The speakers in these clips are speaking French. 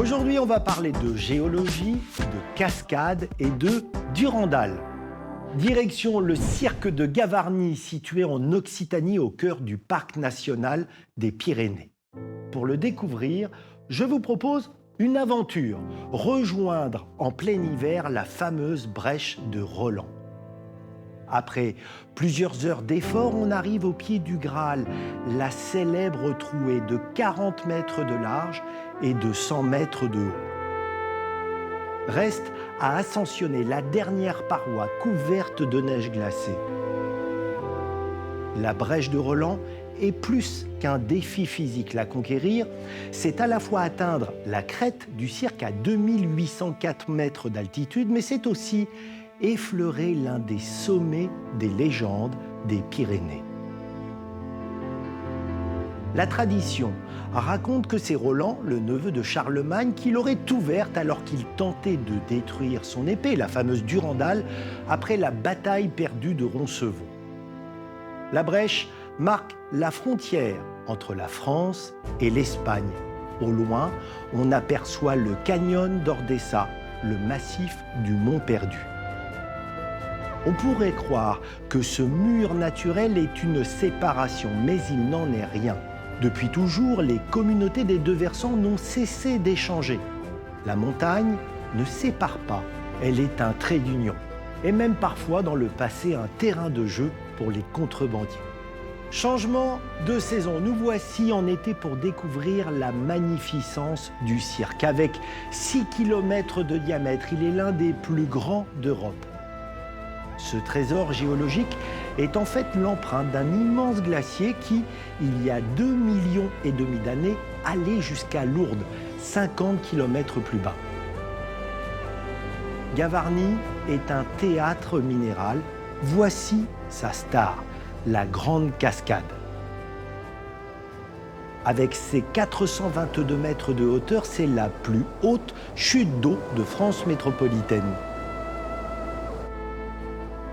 Aujourd'hui, on va parler de géologie, de cascades et de Durandal. Direction le cirque de Gavarnie, situé en Occitanie, au cœur du parc national des Pyrénées. Pour le découvrir, je vous propose une aventure, rejoindre en plein hiver la fameuse brèche de Roland. Après plusieurs heures d'efforts, on arrive au pied du Graal, la célèbre trouée de 40 mètres de large et de 100 mètres de haut. Reste à ascensionner la dernière paroi couverte de neige glacée. La brèche de Roland est plus qu'un défi physique. La conquérir, c'est à la fois atteindre la crête du cirque à 2804 mètres d'altitude, mais c'est aussi effleurer l'un des sommets des légendes des Pyrénées. La tradition raconte que c'est Roland, le neveu de Charlemagne, qui l'aurait ouverte alors qu'il tentait de détruire son épée, la fameuse Durandal, après la bataille perdue de Roncevaux. La brèche marque la frontière entre la France et l'Espagne. Au loin, on aperçoit le canyon d'Ordesa, le massif du Mont Perdu. On pourrait croire que ce mur naturel est une séparation, mais il n'en est rien. Depuis toujours, les communautés des deux versants n'ont cessé d'échanger. La montagne ne sépare pas, elle est un trait d'union, et même parfois dans le passé un terrain de jeu pour les contrebandiers. Changement de saison, nous voici en été pour découvrir la magnificence du cirque. Avec 6 km de diamètre, il est l'un des plus grands d'Europe. Ce trésor géologique est en fait l'empreinte d'un immense glacier qui, il y a 2,5 millions d'années, allait jusqu'à Lourdes, 50 km plus bas. Gavarnie est un théâtre minéral. Voici sa star, la Grande Cascade. Avec ses 422 mètres de hauteur, c'est la plus haute chute d'eau de France métropolitaine.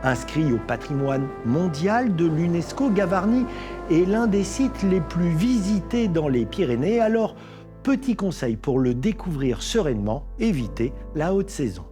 Inscrit au patrimoine mondial de l'UNESCO, Gavarnie est l'un des sites les plus visités dans les Pyrénées. Alors, petit conseil pour le découvrir sereinement, évitez la haute saison.